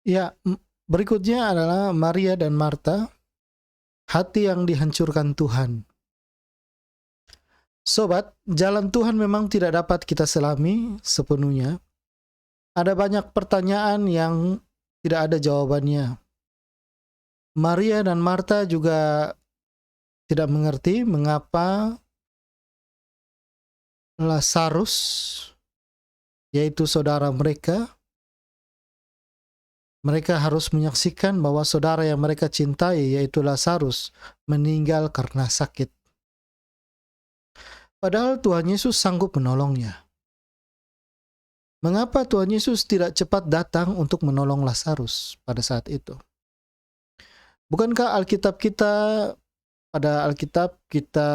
Ya, berikutnya adalah Maria dan Marta, hati yang dihancurkan Tuhan. Sobat, jalan Tuhan memang tidak dapat kita selami sepenuhnya. Ada banyak pertanyaan yang tidak ada jawabannya. Maria dan Marta juga tidak mengerti mengapa Lazarus, yaitu saudara mereka harus menyaksikan bahwa saudara yang mereka cintai, yaitu Lazarus, meninggal karena sakit. Padahal Tuhan Yesus sanggup menolongnya. Mengapa Tuhan Yesus tidak cepat datang untuk menolong Lazarus pada saat itu? Bukankah pada Alkitab kita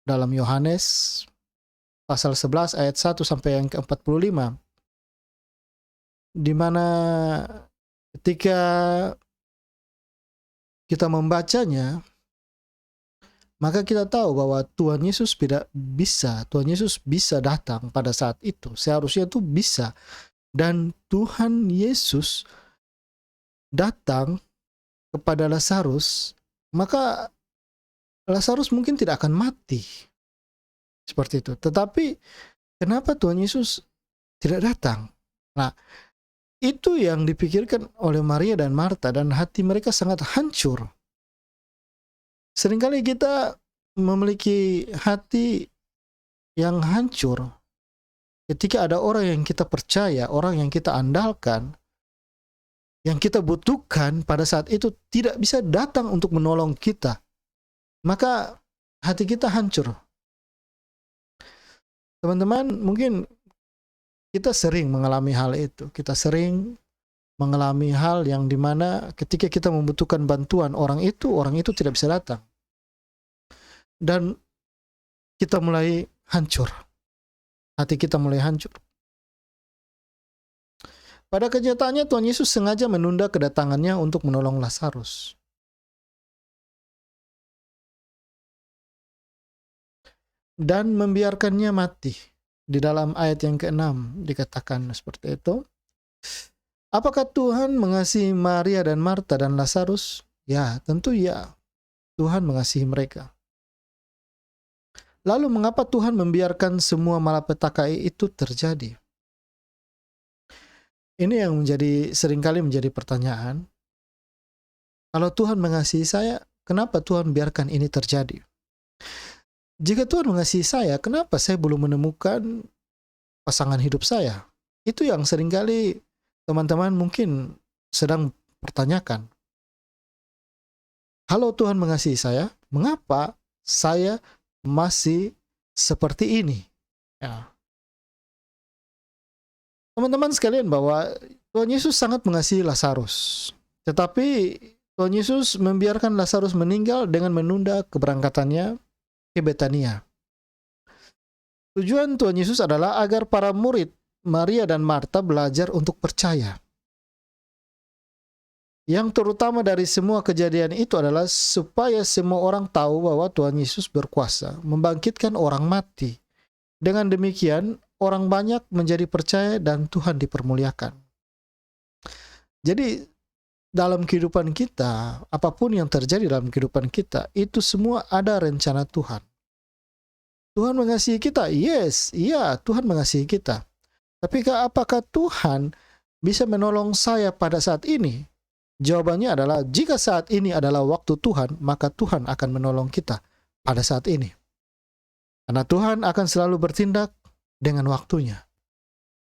dalam Yohanes pasal 11 ayat 1 sampai yang ke-45, di mana ketika kita membacanya, maka kita tahu bahwa Tuhan Yesus bisa datang pada saat itu. Seharusnya itu bisa. Dan Tuhan Yesus datang kepada Lazarus, maka Lazarus mungkin tidak akan mati. Seperti itu. Tetapi kenapa Tuhan Yesus tidak datang? Nah, itu yang dipikirkan oleh Maria dan Marta, dan hati mereka sangat hancur. Seringkali kita memiliki hati yang hancur ketika ada orang yang kita percaya, orang yang kita andalkan, yang kita butuhkan pada saat itu tidak bisa datang untuk menolong kita. Maka hati kita hancur. Teman-teman, mungkin kita sering mengalami hal itu. Kita sering mengalami hal yang dimana ketika kita membutuhkan bantuan orang itu tidak bisa datang. Dan kita mulai hancur. Hati kita mulai hancur. Pada kenyataannya Tuhan Yesus sengaja menunda kedatangannya untuk menolong Lazarus. Dan membiarkannya mati. Di dalam ayat yang ke-6 dikatakan seperti itu. Apakah Tuhan mengasihi Maria dan Marta dan Lazarus? Ya, tentu ya. Tuhan mengasihi mereka. Lalu mengapa Tuhan membiarkan semua malapetaka itu terjadi? Ini yang seringkali menjadi pertanyaan. Kalau Tuhan mengasihi saya, kenapa Tuhan biarkan ini terjadi? Jika Tuhan mengasihi saya, kenapa saya belum menemukan pasangan hidup saya? Itu yang seringkali teman-teman mungkin sedang pertanyakan. Kalau Tuhan mengasihi saya, mengapa saya masih seperti ini? Ya. Teman-teman sekalian, bahwa Tuhan Yesus sangat mengasihi Lazarus. Tetapi Tuhan Yesus membiarkan Lazarus meninggal dengan menunda keberangkatannya ke Betania. Tujuan Tuhan Yesus adalah agar para murid Maria dan Marta belajar untuk percaya. Yang terutama dari semua kejadian itu adalah supaya semua orang tahu bahwa Tuhan Yesus berkuasa membangkitkan orang mati. Dengan demikian, orang banyak menjadi percaya dan Tuhan dipermuliakan. Jadi, dalam kehidupan kita, apapun yang terjadi dalam kehidupan kita, itu semua ada rencana Tuhan. Tuhan mengasihi kita? Yes, iya, Tuhan mengasihi kita. Tapi apakah Tuhan bisa menolong saya pada saat ini? Jawabannya adalah, jika saat ini adalah waktu Tuhan, maka Tuhan akan menolong kita pada saat ini. Karena Tuhan akan selalu bertindak dengan waktunya.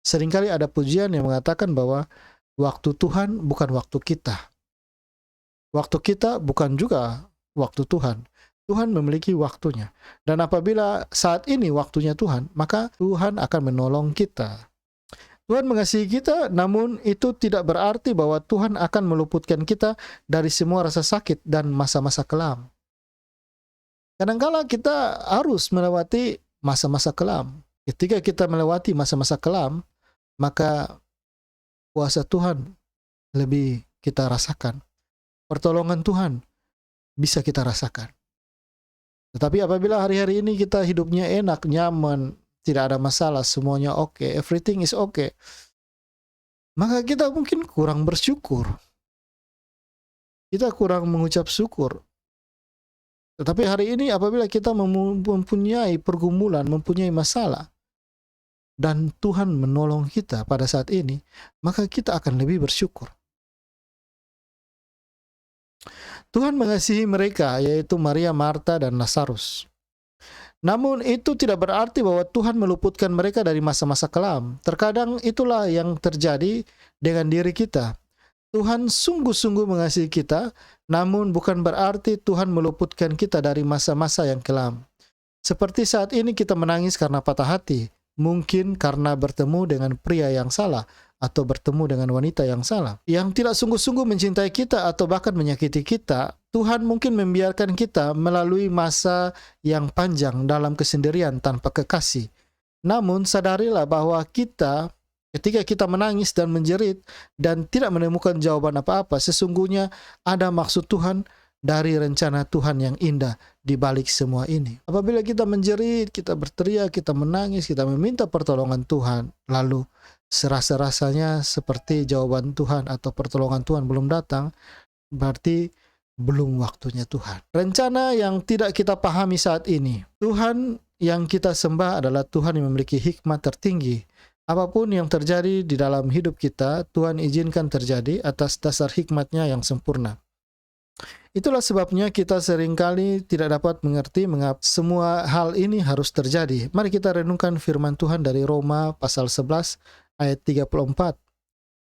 Seringkali ada pujian yang mengatakan bahwa waktu Tuhan bukan waktu kita. Waktu kita bukan juga waktu Tuhan. Tuhan memiliki waktunya. Dan apabila saat ini waktunya Tuhan, maka Tuhan akan menolong kita. Tuhan mengasihi kita, namun itu tidak berarti bahwa Tuhan akan meluputkan kita dari semua rasa sakit dan masa-masa kelam. Kadang-kala kita harus melewati masa-masa kelam. Ketika kita melewati masa-masa kelam, maka kuasa Tuhan lebih kita rasakan. Pertolongan Tuhan bisa kita rasakan. Tetapi apabila hari-hari ini kita hidupnya enak, nyaman, tidak ada masalah, semuanya oke, everything is okay, maka kita mungkin kurang bersyukur. Kita kurang mengucap syukur. Tetapi hari ini apabila kita mempunyai pergumulan, mempunyai masalah, dan Tuhan menolong kita pada saat ini, maka kita akan lebih bersyukur. Tuhan mengasihi mereka, yaitu Maria, Marta, dan Lazarus. Namun itu tidak berarti bahwa Tuhan meluputkan mereka dari masa-masa kelam. Terkadang itulah yang terjadi dengan diri kita. Tuhan sungguh-sungguh mengasihi kita, namun bukan berarti Tuhan meluputkan kita dari masa-masa yang kelam. Seperti saat ini kita menangis karena patah hati, mungkin karena bertemu dengan pria yang salah, atau bertemu dengan wanita yang salah, yang tidak sungguh-sungguh mencintai kita atau bahkan menyakiti kita. Tuhan mungkin membiarkan kita melalui masa yang panjang dalam kesendirian tanpa kekasih. Namun sadarilah bahwa ketika kita menangis dan menjerit dan tidak menemukan jawaban apa-apa, sesungguhnya ada maksud Tuhan dari rencana Tuhan yang indah di balik semua ini. Apabila kita menjerit, kita berteriak, kita menangis, kita meminta pertolongan Tuhan, lalu serasa-rasanya seperti jawaban Tuhan atau pertolongan Tuhan belum datang, berarti belum waktunya Tuhan. Rencana yang tidak kita pahami saat ini. Tuhan yang kita sembah adalah Tuhan yang memiliki hikmat tertinggi. Apapun yang terjadi di dalam hidup kita, Tuhan izinkan terjadi atas dasar hikmatnya yang sempurna. Itulah sebabnya kita seringkali tidak dapat mengerti mengapa semua hal ini harus terjadi. Mari kita renungkan firman Tuhan dari Roma pasal 11 ayat 34.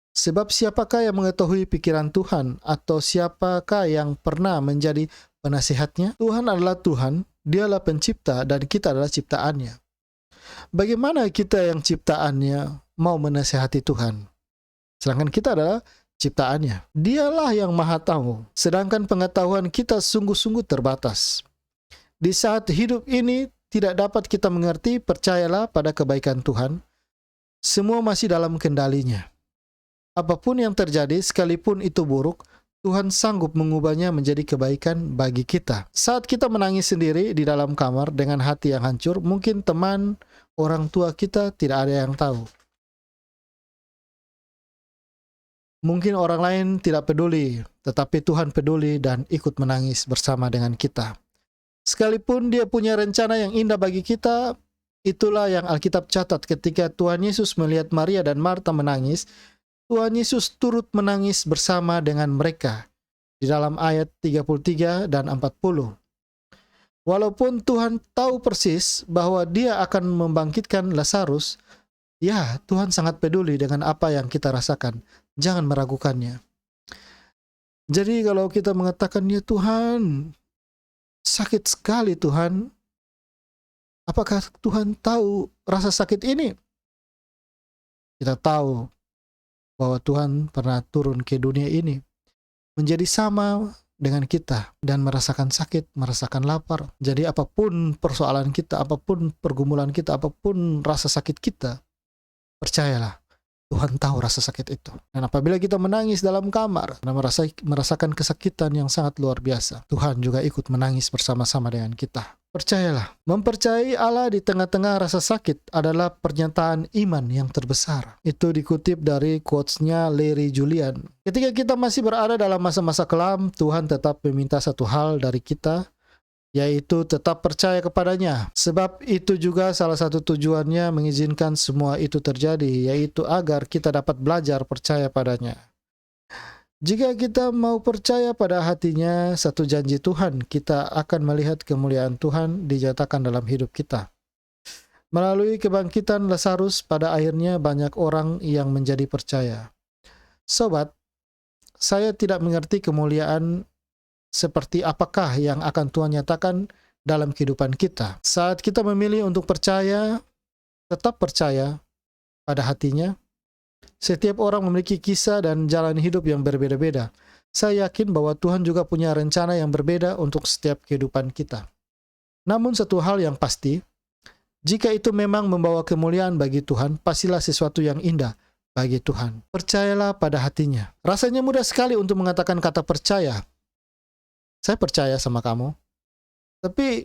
Sebab siapakah yang mengetahui pikiran Tuhan, atau siapakah yang pernah menjadi penasihatnya? Tuhan adalah Tuhan, dialah pencipta, dan kita adalah ciptaannya. Bagaimana kita yang ciptaannya mau menasihati Tuhan? Sedangkan kita adalah ciptaannya. Dialah yang maha tahu, sedangkan pengetahuan kita sungguh-sungguh terbatas. Di saat hidup ini tidak dapat kita mengerti, percayalah pada kebaikan Tuhan. Semua masih dalam kendalinya. Apapun yang terjadi, sekalipun itu buruk, Tuhan sanggup mengubahnya menjadi kebaikan bagi kita. Saat kita menangis sendiri di dalam kamar dengan hati yang hancur, mungkin teman, orang tua kita tidak ada yang tahu. Mungkin orang lain tidak peduli, tetapi Tuhan peduli dan ikut menangis bersama dengan kita. Sekalipun Dia punya rencana yang indah bagi kita, itulah yang Alkitab catat ketika Tuhan Yesus melihat Maria dan Marta menangis. Tuhan Yesus turut menangis bersama dengan mereka di dalam ayat 33 dan 40. Walaupun Tuhan tahu persis bahwa Dia akan membangkitkan Lazarus, ya, Tuhan sangat peduli dengan apa yang kita rasakan. Jangan meragukannya. Jadi kalau kita mengatakan, ya Tuhan, sakit sekali Tuhan, apakah Tuhan tahu rasa sakit ini? Kita tahu bahwa Tuhan pernah turun ke dunia ini menjadi sama dengan kita dan merasakan sakit, merasakan lapar. Jadi apapun persoalan kita, apapun pergumulan kita, apapun rasa sakit kita, percayalah, Tuhan tahu rasa sakit itu. Dan apabila kita menangis dalam kamar, dan merasakan kesakitan yang sangat luar biasa, Tuhan juga ikut menangis bersama-sama dengan kita. Percayalah, mempercayai Allah di tengah-tengah rasa sakit adalah pernyataan iman yang terbesar. Itu dikutip dari quotes-nya Larry Julian. Ketika kita masih berada dalam masa-masa kelam, Tuhan tetap meminta satu hal dari kita, yaitu tetap percaya kepadanya. Sebab itu juga salah satu tujuannya mengizinkan semua itu terjadi, yaitu agar kita dapat belajar percaya padanya. Jika kita mau percaya pada hatinya satu janji Tuhan, kita akan melihat kemuliaan Tuhan dinyatakan dalam hidup kita. Melalui kebangkitan Lazarus, pada akhirnya banyak orang yang menjadi percaya. Sobat, saya tidak mengerti kemuliaan seperti apakah yang akan Tuhan nyatakan dalam kehidupan kita. Saat kita memilih untuk percaya, tetap percaya pada hatinya. Setiap orang memiliki kisah dan jalan hidup yang berbeda-beda. Saya yakin bahwa Tuhan juga punya rencana yang berbeda untuk setiap kehidupan kita. Namun satu hal yang pasti, jika itu memang membawa kemuliaan bagi Tuhan, pastilah sesuatu yang indah bagi Tuhan. Percayalah pada hatinya. Rasanya mudah sekali untuk mengatakan kata percaya. Saya percaya sama kamu. Tapi,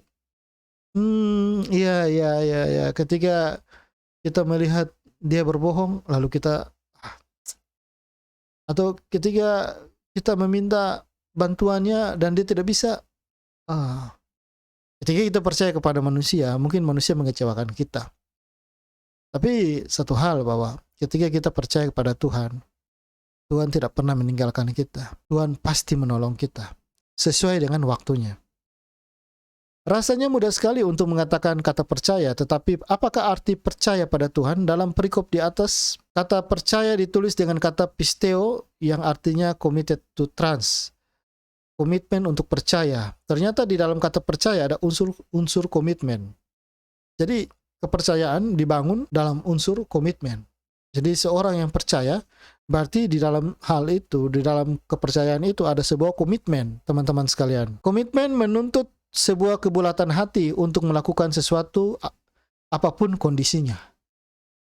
ketika kita melihat dia berbohong, lalu kita Atau ketika kita meminta bantuannya dan dia tidak bisa, ah, ketika kita percaya kepada manusia, mungkin manusia mengecewakan kita. Tapi satu hal bahwa ketika kita percaya kepada Tuhan, Tuhan tidak pernah meninggalkan kita. Tuhan pasti menolong kita sesuai dengan waktunya. Rasanya mudah sekali untuk mengatakan kata percaya, tetapi apakah arti percaya pada Tuhan? Dalam perikop di atas, kata percaya ditulis dengan kata pisteo yang artinya committed to trust. Komitmen untuk percaya. Ternyata di dalam kata percaya ada unsur komitmen. Jadi kepercayaan dibangun dalam unsur komitmen. Jadi seorang yang percaya, berarti di dalam hal itu, di dalam kepercayaan itu ada sebuah komitmen, teman-teman sekalian. Komitmen menuntut sebuah kebulatan hati untuk melakukan sesuatu apapun kondisinya.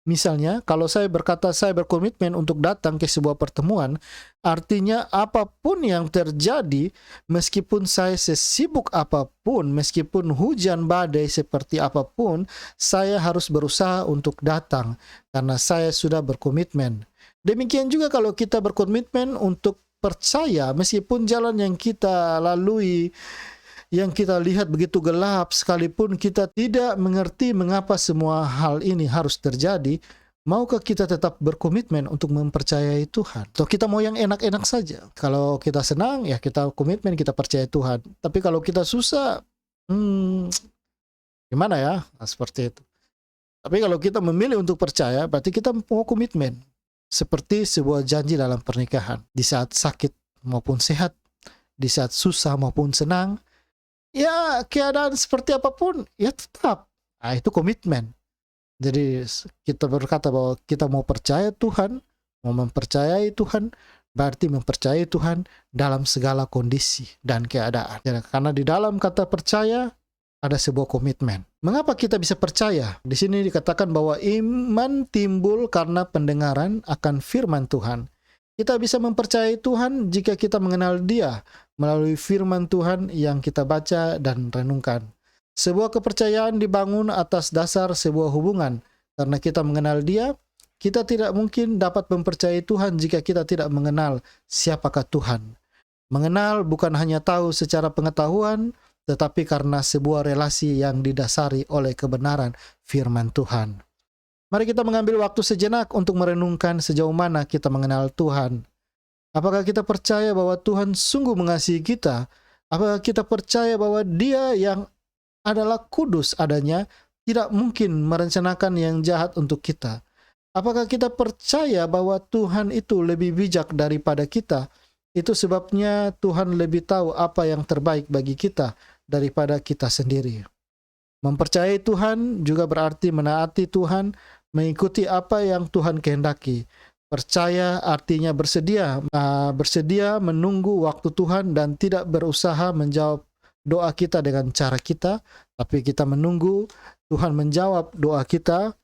Misalnya, kalau saya berkata saya berkomitmen untuk datang ke sebuah pertemuan, artinya apapun yang terjadi, meskipun saya sesibuk apapun, meskipun hujan badai seperti apapun, saya harus berusaha untuk datang karena saya sudah berkomitmen. Demikian juga kalau kita berkomitmen untuk percaya, meskipun jalan yang kita lalui, yang kita lihat begitu gelap, sekalipun kita tidak mengerti mengapa semua hal ini harus terjadi, maukah kita tetap berkomitmen untuk mempercayai Tuhan? Atau kita mau yang enak-enak saja? Kalau kita senang, ya kita komitmen, kita percaya Tuhan. Tapi kalau kita susah, gimana ya? Nah, seperti itu. Tapi kalau kita memilih untuk percaya, berarti kita mau komitmen. Seperti sebuah janji dalam pernikahan. Di saat sakit maupun sehat, di saat susah maupun senang, ya keadaan seperti apapun, ya tetap. Nah, itu komitmen. Jadi kita berkata bahwa kita mau percaya Tuhan, mau mempercayai Tuhan, berarti mempercayai Tuhan dalam segala kondisi dan keadaan. Ya, karena di dalam kata percaya ada sebuah komitmen. Mengapa kita bisa percaya? Di sini dikatakan bahwa iman timbul karena pendengaran akan firman Tuhan. Kita bisa mempercayai Tuhan jika kita mengenal Dia melalui firman Tuhan yang kita baca dan renungkan. Sebuah kepercayaan dibangun atas dasar sebuah hubungan. Karena kita mengenal Dia, kita tidak mungkin dapat mempercayai Tuhan jika kita tidak mengenal siapakah Tuhan. Mengenal bukan hanya tahu secara pengetahuan, tetapi karena sebuah relasi yang didasari oleh kebenaran firman Tuhan. Mari kita mengambil waktu sejenak untuk merenungkan sejauh mana kita mengenal Tuhan. Apakah kita percaya bahwa Tuhan sungguh mengasihi kita? Apakah kita percaya bahwa Dia yang adalah kudus adanya tidak mungkin merencanakan yang jahat untuk kita? Apakah kita percaya bahwa Tuhan itu lebih bijak daripada kita? Itu sebabnya Tuhan lebih tahu apa yang terbaik bagi kita daripada kita sendiri. Mempercayai Tuhan juga berarti menaati Tuhan, mengikuti apa yang Tuhan kehendaki. Percaya artinya bersedia menunggu waktu Tuhan dan tidak berusaha menjawab doa kita dengan cara kita, tapi kita menunggu Tuhan menjawab doa kita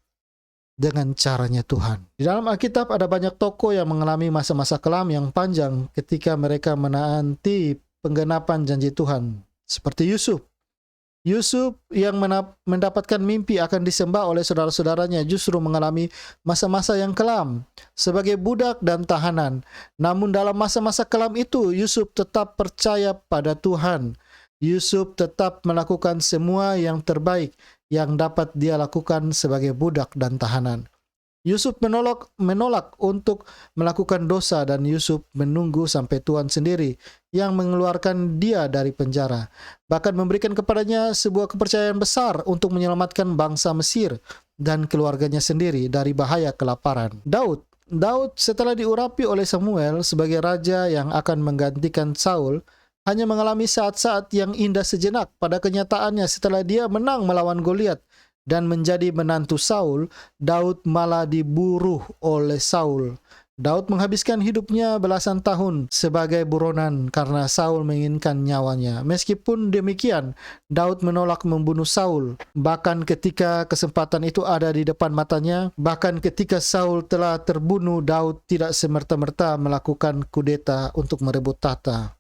dengan caranya Tuhan. Di dalam Alkitab ada banyak tokoh yang mengalami masa-masa kelam yang panjang ketika mereka menanti penggenapan janji Tuhan. Seperti Yusuf. Yusuf yang mendapatkan mimpi akan disembah oleh saudara-saudaranya justru mengalami masa-masa yang kelam sebagai budak dan tahanan. Namun dalam masa-masa kelam itu Yusuf tetap percaya pada Tuhan. Yusuf tetap melakukan semua yang terbaik yang dapat dia lakukan sebagai budak dan tahanan. Yusuf menolak untuk melakukan dosa dan Yusuf menunggu sampai Tuhan sendiri yang mengeluarkan dia dari penjara. Bahkan memberikan kepadanya sebuah kepercayaan besar untuk menyelamatkan bangsa Mesir dan keluarganya sendiri dari bahaya kelaparan. Daud setelah diurapi oleh Samuel sebagai raja yang akan menggantikan Saul, hanya mengalami saat-saat yang indah sejenak. Pada kenyataannya setelah dia menang melawan Goliat dan menjadi menantu Saul, Daud malah dibunuh oleh Saul. Daud menghabiskan hidupnya belasan tahun sebagai buronan karena Saul menginginkan nyawanya. Meskipun demikian, Daud menolak membunuh Saul. Bahkan ketika kesempatan itu ada di depan matanya, bahkan ketika Saul telah terbunuh, Daud tidak semerta-merta melakukan kudeta untuk merebut tahta.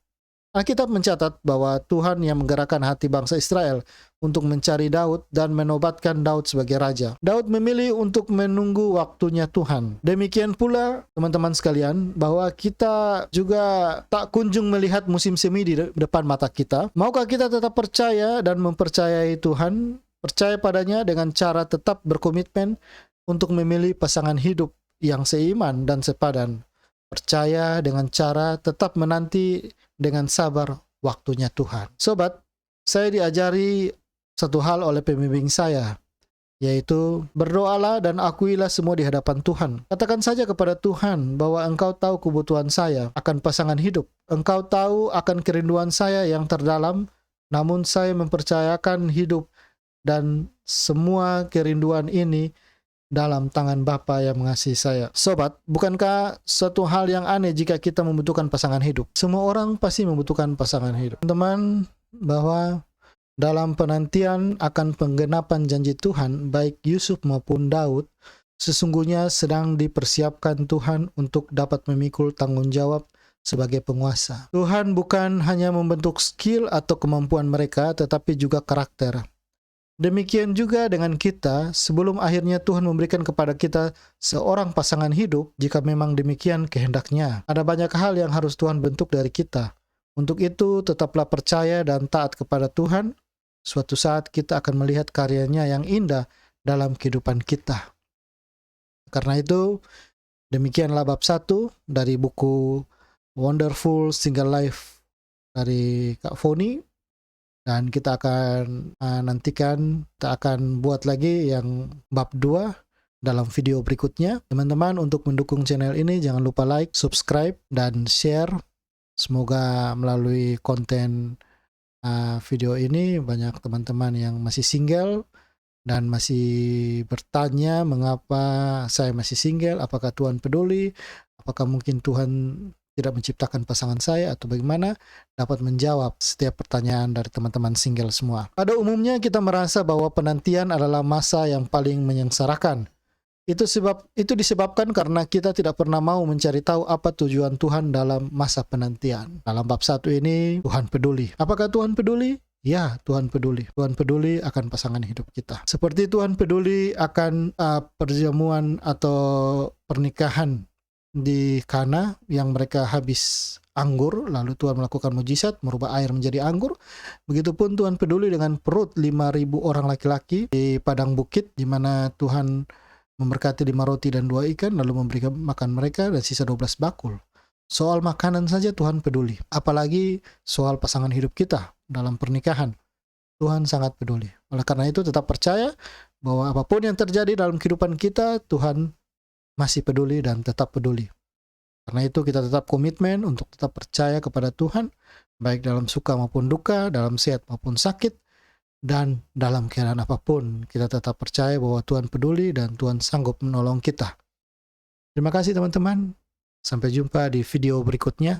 Alkitab mencatat bahwa Tuhan yang menggerakkan hati bangsa Israel untuk mencari Daud dan menobatkan Daud sebagai raja. Daud memilih untuk menunggu waktunya Tuhan. Demikian pula teman-teman sekalian, bahwa kita juga tak kunjung melihat musim semi di depan mata kita. Maukah kita tetap percaya dan mempercayai Tuhan, percaya padanya dengan cara tetap berkomitmen untuk memilih pasangan hidup yang seiman dan sepadan. Percaya dengan cara tetap menanti dengan sabar waktunya Tuhan. Sobat, saya diajari satu hal oleh pembimbing saya, yaitu berdoalah dan akuilah semua di hadapan Tuhan. Katakan saja kepada Tuhan bahwa Engkau tahu kebutuhan saya akan pasangan hidup. Engkau tahu akan kerinduan saya yang terdalam, namun saya mempercayakan hidup dan semua kerinduan ini dalam tangan Bapa yang mengasihi saya. Sobat, bukankah suatu hal yang aneh jika kita membutuhkan pasangan hidup? Semua orang pasti membutuhkan pasangan hidup. Teman-teman, bahwa dalam penantian akan penggenapan janji Tuhan, baik Yusuf maupun Daud, sesungguhnya sedang dipersiapkan Tuhan untuk dapat memikul tanggung jawab sebagai penguasa. Tuhan bukan hanya membentuk skill atau kemampuan mereka, tetapi juga karakter. Demikian juga dengan kita, sebelum akhirnya Tuhan memberikan kepada kita seorang pasangan hidup, jika memang demikian kehendaknya. Ada banyak hal yang harus Tuhan bentuk dari kita. Untuk itu, tetaplah percaya dan taat kepada Tuhan. Suatu saat kita akan melihat karyanya yang indah dalam kehidupan kita. Karena itu, demikianlah bab 1 dari buku Wonderful Single Life dari Kak Foni. Dan kita akan nantikan, kita akan buat lagi yang bab 2 dalam video berikutnya. Teman-teman, untuk mendukung channel ini jangan lupa like, subscribe, dan share. Semoga melalui konten video ini banyak teman-teman yang masih single dan masih bertanya mengapa saya masih single, apakah Tuhan peduli, apakah mungkin Tuhan tidak menciptakan pasangan saya, atau bagaimana, dapat menjawab setiap pertanyaan dari teman-teman single semua. Pada umumnya kita merasa bahwa penantian adalah masa yang paling menyengsarakan. Itu disebabkan karena kita tidak pernah mau mencari tahu apa tujuan Tuhan dalam masa penantian. Dalam bab 1 ini, Tuhan peduli. Apakah Tuhan peduli? Ya, Tuhan peduli. Tuhan peduli akan pasangan hidup kita. Seperti Tuhan peduli akan perjamuan atau pernikahan di Kana yang mereka habis anggur, lalu Tuhan melakukan mujizat merubah air menjadi anggur. Begitupun Tuhan peduli dengan perut 5.000 orang laki-laki di padang bukit, di mana Tuhan memberkati 5 roti dan 2 ikan, lalu memberikan makan mereka dan sisa 12 bakul. Soal makanan saja Tuhan peduli, apalagi soal pasangan hidup kita dalam pernikahan. Tuhan sangat peduli. Oleh karena itu, tetap percaya bahwa apapun yang terjadi dalam kehidupan kita, Tuhan masih peduli dan tetap peduli. Karena itu kita tetap komitmen untuk tetap percaya kepada Tuhan, baik dalam suka maupun duka, dalam sehat maupun sakit, dan dalam keadaan apapun kita tetap percaya bahwa Tuhan peduli dan Tuhan sanggup menolong kita. Terima kasih teman-teman. Sampai jumpa di video berikutnya.